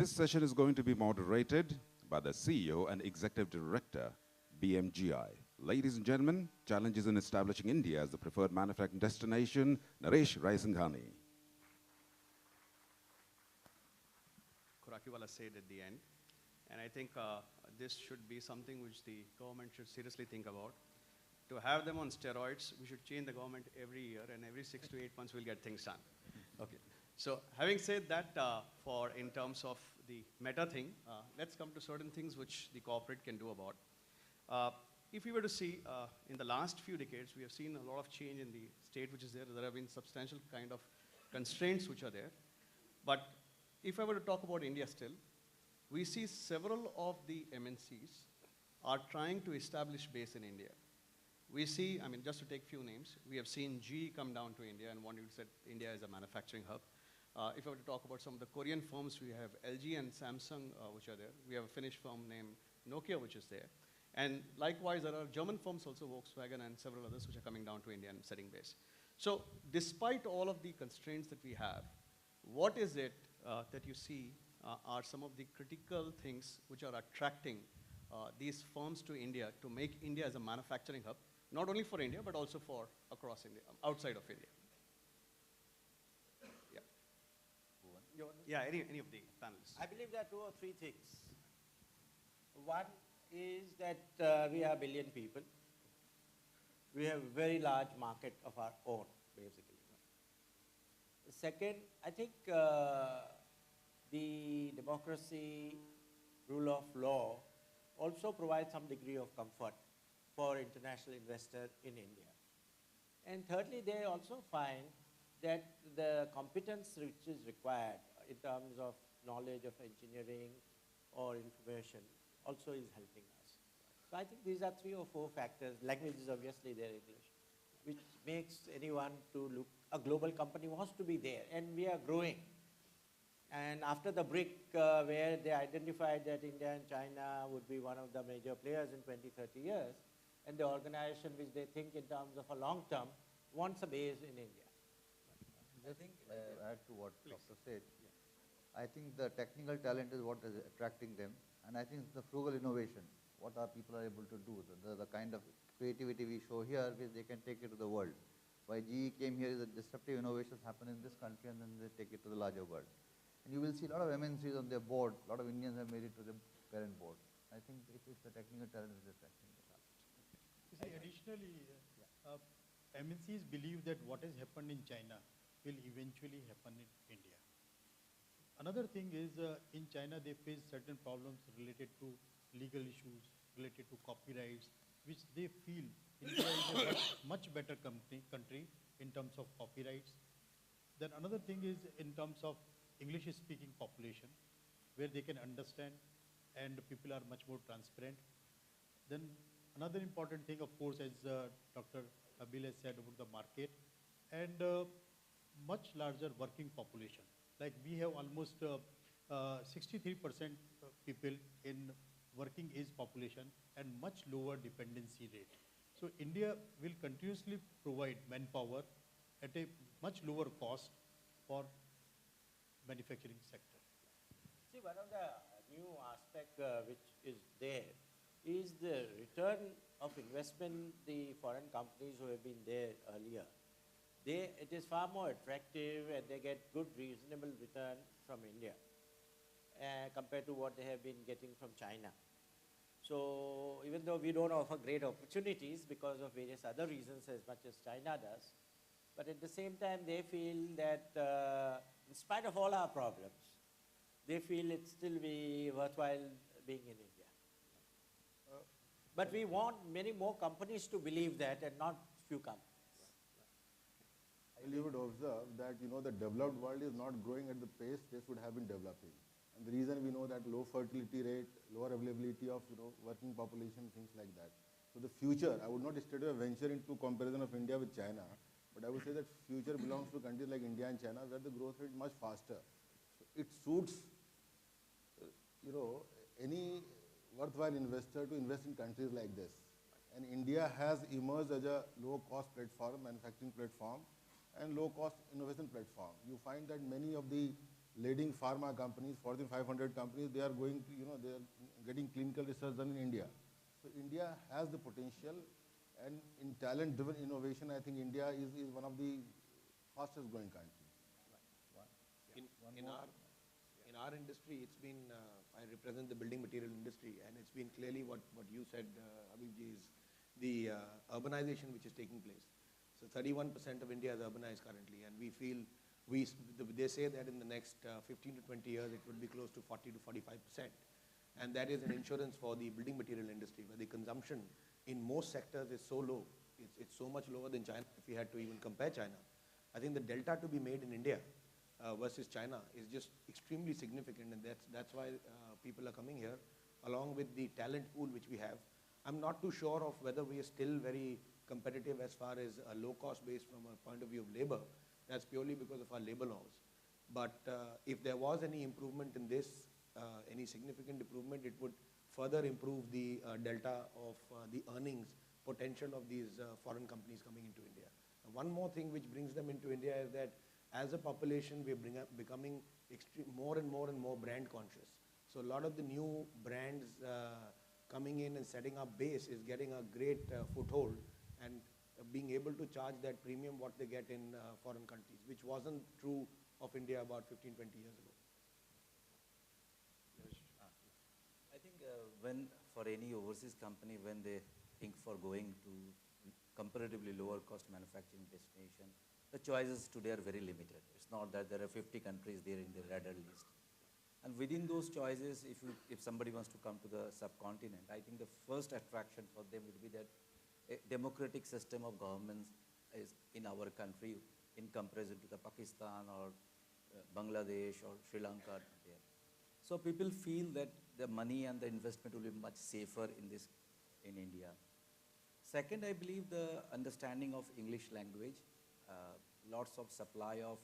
This session is going to be moderated by the CEO and Executive Director, BMGI. Ladies and gentlemen, challenges in establishing India as the preferred manufacturing destination, Naresh Raisinghani. Khurakiwala said at the end. And I think this should be something which the government should seriously think about. To have them on steroids, we should change the government every year, and every 6 to 8 months we'll get things done. Okay. So having said that, for in terms of the meta thing, let's come to certain things which the corporate can do about. If we were to see in the last few decades, we have seen a lot of change in the state which is there. There have been substantial kind of constraints which are there. But if I were to talk about India still, we see several of the MNCs are trying to establish base in India. We see, I mean, just to take few names, we have seen GE come down to India and wanted to set India as a manufacturing hub. If I were to talk about some of the Korean firms, we have LG and Samsung which are there. We have a Finnish firm named Nokia which is there. And likewise, there are German firms also, Volkswagen and several others which are coming down to India and setting base. So despite all of the constraints that we have, what is it that you see are some of the critical things which are attracting these firms to India to make India as a manufacturing hub, not only for India, but also for across India, outside of India? Yeah, yeah, any of the panelists. I believe there are 2 or 3 things. One is that we are a billion people. We have a very large market of our own, basically. Second, I think the democracy, rule of law also provides some degree of comfort for international investor in India. And thirdly, they also find that the competence which is required in terms of knowledge of engineering or information also is helping us. So I think these are 3 or 4 factors. Language is obviously their English, which makes anyone to look, a global company wants to be there, and we are growing. And after the BRIC, where they identified that India and China would be one of the major players in 20, 30 years, and the organization which they think in terms of a long term wants a base in India. I think, add to what Doctor said, I think the technical talent is what is attracting them, and I think the frugal innovation, what our people are able to do, the kind of creativity we show here, which they can take it to the world. Why GE came here is that disruptive innovations happen in this country and then they take it to the larger world. And you will see a lot of MNCs on their board, a lot of Indians have made it to the parent board. I think it's the technical talent which is attracting the talent. You see, additionally, MNCs believe that what has happened in China will eventually happen in India. Another thing is, in China they face certain problems related to legal issues, related to copyrights, which they feel India is a much better country in terms of copyrights. Then another thing is in terms of English-speaking population, where they can understand and people are much more transparent. Then another important thing, of course, as Dr. Nabil has said about the market, and much larger working population. Like we have almost 63% people in working age population and much lower dependency rate. So India will continuously provide manpower at a much lower cost for manufacturing sector. See, one of the new aspect which is there is the return of investment, the foreign companies who have been there earlier. It is far more attractive and they get good reasonable return from India compared to what they have been getting from China. So even though we don't offer great opportunities because of various other reasons as much as China does, but at the same time they feel that in spite of all our problems, they feel it still be worthwhile being in India. But we want many more companies to believe that and not few companies. Well, you would observe that, the developed world is not growing at the pace they should have been developing. And the reason we know that low fertility rate, lower availability of, working population, things like that. So the future, I would not straight away venture into comparison of India with China, but I would say that future belongs to countries like India and China where the growth rate is much faster. So it suits, any worthwhile investor to invest in countries like this. And India has emerged as a low-cost platform, manufacturing platform, and low-cost innovation platform. You find that many of the leading pharma companies, Fortune 500 companies, they are going to, they are getting clinical research done in India. So India has the potential, and in talent-driven innovation, I think India is one of the fastest growing countries. In our industry, it's been, I represent the building material industry, and it's been clearly what you said, Habibji, is the urbanization which is taking place. So 31% of India is urbanized currently, and we feel, they say that in the next 15 to 20 years, it will be close to 40 to 45%. And that is an insurance for the building material industry, where the consumption in most sectors is so low. It's so much lower than China, if we had to even compare China. I think the delta to be made in India versus China is just extremely significant, and that's why people are coming here, along with the talent pool which we have. I'm not too sure of whether we are still very competitive as far as a low-cost base from a point of view of labor. That's purely because of our labor laws. But if there was any improvement in this, any significant improvement, it would further improve the delta of the earnings potential of these foreign companies coming into India. One more thing which brings them into India is that as a population, we are becoming more and more brand conscious. So a lot of the new brands coming in and setting up base is getting a great foothold, and being able to charge that premium what they get in foreign countries, which wasn't true of India about 15, 20 years ago. I think when for any overseas company, when they think for going to comparatively lower cost manufacturing destination, the choices today are very limited. It's not that there are 50 countries there in the radar list. And within those choices, if somebody wants to come to the subcontinent, I think the first attraction for them would be that a democratic system of governments is in our country in comparison to the Pakistan or Bangladesh or Sri Lanka there. So people feel that the money and the investment will be much safer in India. Second, I believe the understanding of English language, lots of supply of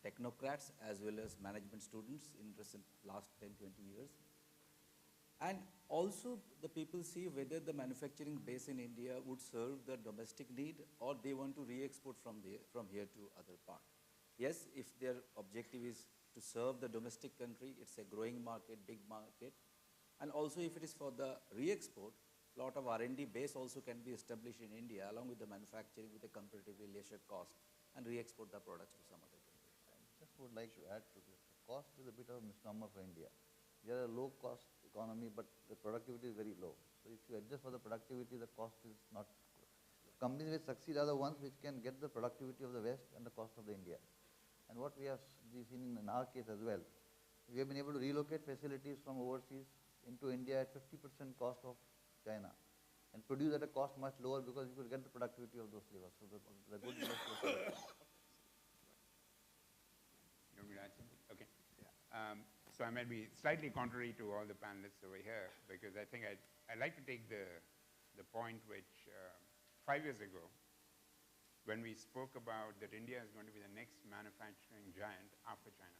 technocrats as well as management students in recent last 10, 20 years. And also the people see whether the manufacturing base in India would serve the domestic need, or they want to re-export from here to other part. Yes, if their objective is to serve the domestic country, it's a growing market, big market. And also if it is for the re-export, a lot of R&D base also can be established in India along with the manufacturing with a comparatively lesser cost, and re-export the products to some other country. I just would like to add to this. The cost is a bit of a misnomer for India. We are a low-cost economy, but the productivity is very low. So if you adjust for the productivity, the cost is not. Companies which succeed are the ones which can get the productivity of the West and the cost of the India. And what we have seen in our case as well, we have been able to relocate facilities from overseas into India at 50% cost of China, and produce at a cost much lower because you could get the productivity of those labors. So the good You want me to add something? Okay. Yeah. So I might be slightly contrary to all the panelists over here, because I think I'd like to take the point which 5 years ago, when we spoke about that India is going to be the next manufacturing giant after China,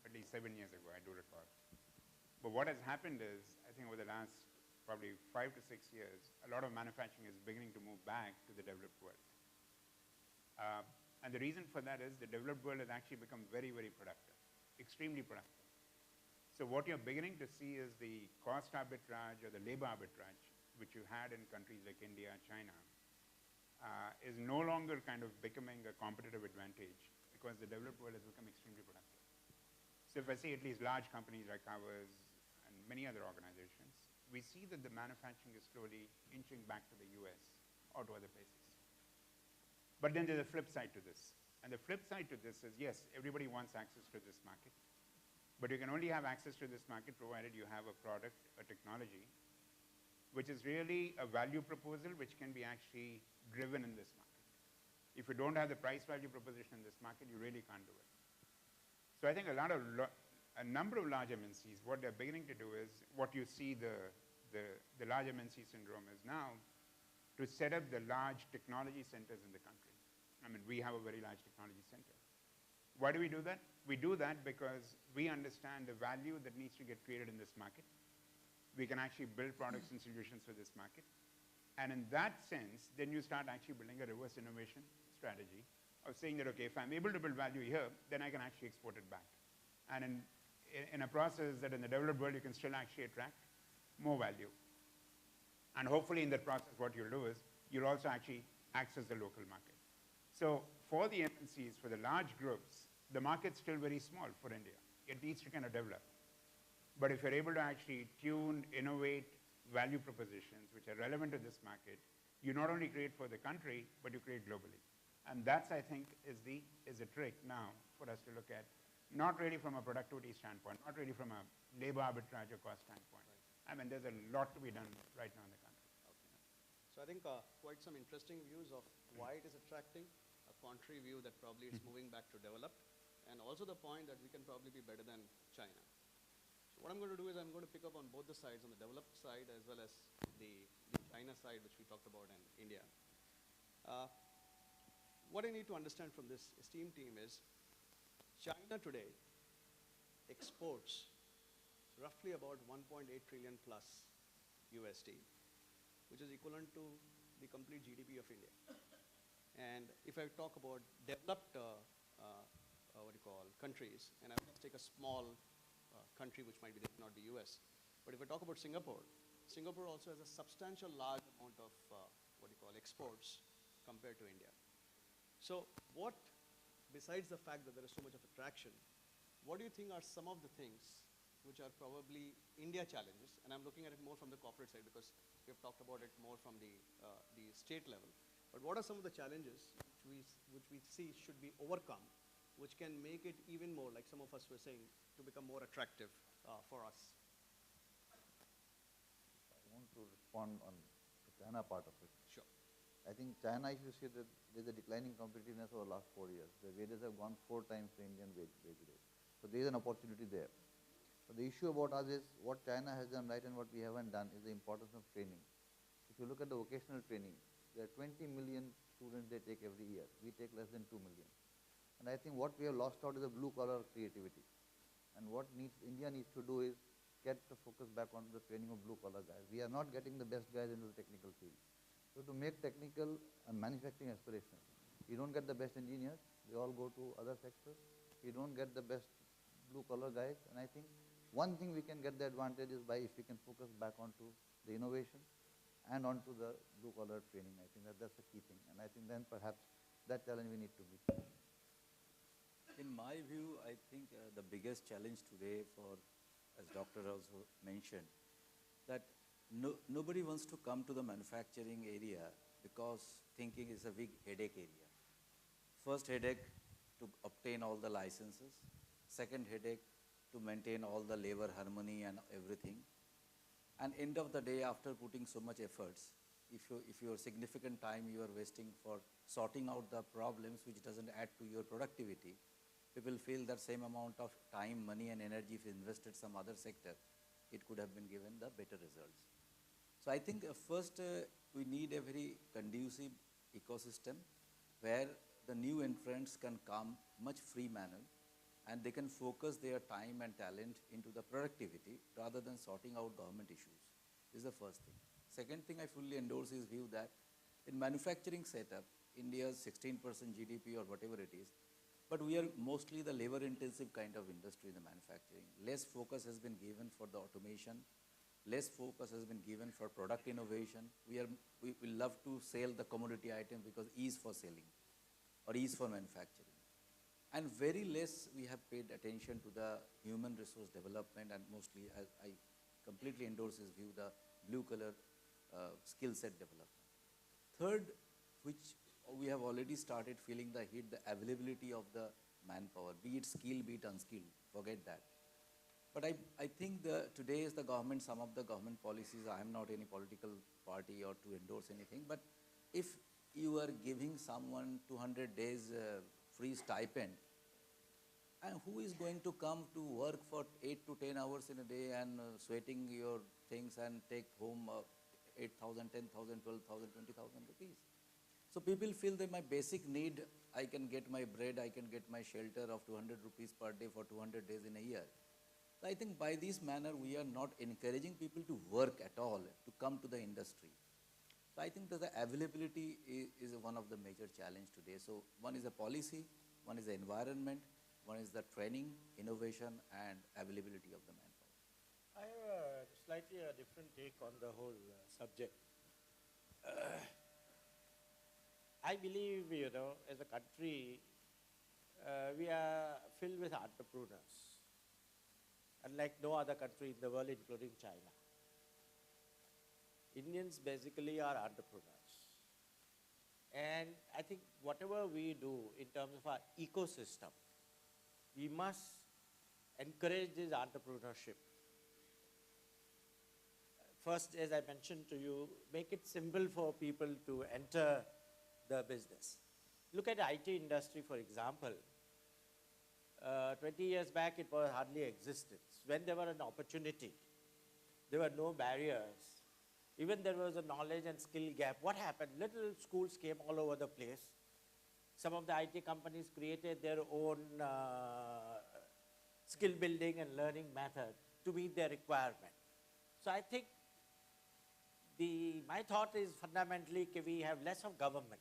at least 7 years ago, I do recall. But what has happened is, I think over the last probably 5 to 6 years, a lot of manufacturing is beginning to move back to the developed world. And the reason for that is the developed world has actually become very, very productive, extremely productive. So what you're beginning to see is the cost arbitrage or the labor arbitrage, which you had in countries like India, China, is no longer kind of becoming a competitive advantage because the developed world has become extremely productive. So if I say at least large companies like ours and many other organizations, we see that the manufacturing is slowly inching back to the US or to other places. But then there's a flip side to this. And the flip side to this is, yes, everybody wants access to this market, but you can only have access to this market provided you have a product, a technology, which is really a value proposal which can be actually driven in this market. If you don't have the price value proposition in this market, you really can't do it. So I think a number of large MNCs, what they're beginning to do is, what you see the large MNC syndrome is now, to set up the large technology centers in the country. I mean, we have a very large technology center. Why do we do that? We do that because we understand the value that needs to get created in this market. We can actually build products and solutions for this market. And in that sense, then you start actually building a reverse innovation strategy of saying that, okay, if I'm able to build value here, then I can actually export it back. And in a process that in the developed world you can still actually attract more value. And hopefully in that process what you'll do is you'll also actually access the local market. So for the MNCs, for the large groups, the market's still very small for India. It needs to kind of develop. But if you're able to actually tune, innovate value propositions which are relevant to this market, you not only create for the country, but you create globally. And that's, I think, is a trick now for us to look at, not really from a productivity standpoint, not really from a labor arbitrage or cost standpoint. Right. I mean, there's a lot to be done right now in the country. Okay. So I think quite some interesting views of why it is attracting, a contrary view that probably it's moving back to developed, and also the point that we can probably be better than China. So what I'm going to do is I'm going to pick up on both the sides, on the developed side as well as the China side, which we talked about in India. What I need to understand from this esteemed team is China today exports roughly about 1.8 trillion plus USD, which is equivalent to the complete GDP of India. And if I talk about developed countries, and I will take a small country which might be not the US, but if I talk about Singapore, Singapore also has a substantial large amount of exports compared to India. So what, besides the fact that there is so much of attraction, what do you think are some of the things which are probably India challenges? And I'm looking at it more from the corporate side because we have talked about it more from the state level. But what are some of the challenges which we see should be overcome, which can make it even more, like some of us were saying, to become more attractive for us? I want to respond on the China part of it. Sure. I think China, if you see that there's a declining competitiveness over the last 4 years. The wages have gone 4 times the Indian wage rate. So there is an opportunity there. But the issue about us is what China has done right and what we haven't done is the importance of training. If you look at the vocational training, there are 20 million students they take every year. We take less than 2 million. And I think what we have lost out is the blue collar creativity. And what India needs to do is get the focus back onto the training of blue collar guys. We are not getting the best guys into the technical field. So to make technical and manufacturing aspirational, you don't get the best engineers, they all go to other sectors. You don't get the best blue collar guys. And I think one thing we can get the advantage is by if we can focus back onto the innovation and onto the blue collar training. I think that's the key thing. And I think then perhaps that challenge we need to meet. In my view, I think the biggest challenge today for, as Doctor also mentioned, that nobody wants to come to the manufacturing area because thinking is a big headache area. First headache to obtain all the licenses. Second headache to maintain all the labor harmony and everything. And end of the day, after putting so much efforts, if your significant time you are wasting for sorting out the problems which doesn't add to your productivity, people feel that same amount of time, money and energy if invested some other sector, it could have been given the better results. So I think first we need a very conducive ecosystem where the new entrants can come much free manner and they can focus their time and talent into the productivity rather than sorting out government issues. This is the first thing. Second thing I fully endorse is view that in manufacturing setup, India's 16% GDP or whatever it is, but we are mostly the labor intensive kind of industry in the manufacturing. Less focus has been given for the automation. Less focus has been given for product innovation. We love to sell the commodity item because ease for selling or ease for manufacturing. And very less we have paid attention to the human resource development and mostly, I completely endorse his view, the blue collar skill set development. Third, which we have already started feeling the heat, the availability of the manpower, be it skilled, be it unskilled, forget that. But I think today is the government, some of the government policies, I am not any political party or to endorse anything, but if you are giving someone 200 days free stipend, and who is going to come to work for 8 to 10 hours in a day and sweating your things and take home 8,000, 10,000, 12,000, 20,000 rupees? So people feel that my basic need, I can get my bread, I can get my shelter of 200 rupees per day for 200 days in a year. So I think by this manner, we are not encouraging people to work at all, to come to the industry. So I think that the availability is one of the major challenge today. So one is a policy, one is the environment, One is the training, innovation, and availability of the manpower. I have slightly a different take on the whole subject. I believe, as a country, we are filled with entrepreneurs, unlike no other country in the world, including China. Indians basically are entrepreneurs. And I think whatever we do in terms of our ecosystem, we must encourage this entrepreneurship. First, as I mentioned to you, make it simple for people to enter the business. Look at the IT industry, for example. 20 years back, it was hardly existed. When there were an opportunity, there were no barriers. Even there was a knowledge and skill gap. What happened? Little schools came all over the place. Some of the IT companies created their own skill building and learning method to meet their requirement. So I think my thought is fundamentally can we have less of government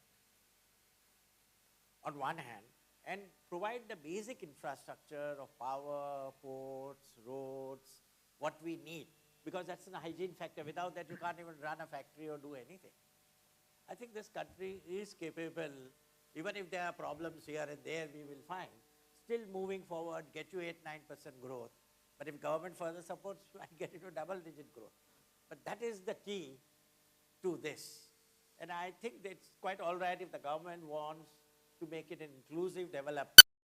on one hand and provide the basic infrastructure of power, ports, roads, what we need, because that's a hygiene factor. Without that, you can't even run a factory or do anything. I think this country is capable, even if there are problems here and there, we will find, still moving forward, get you 8-9% growth. But if government further supports, I get into double-digit growth. But that is the key to this. And I think that it's quite all right if the government wants to make it an inclusive development.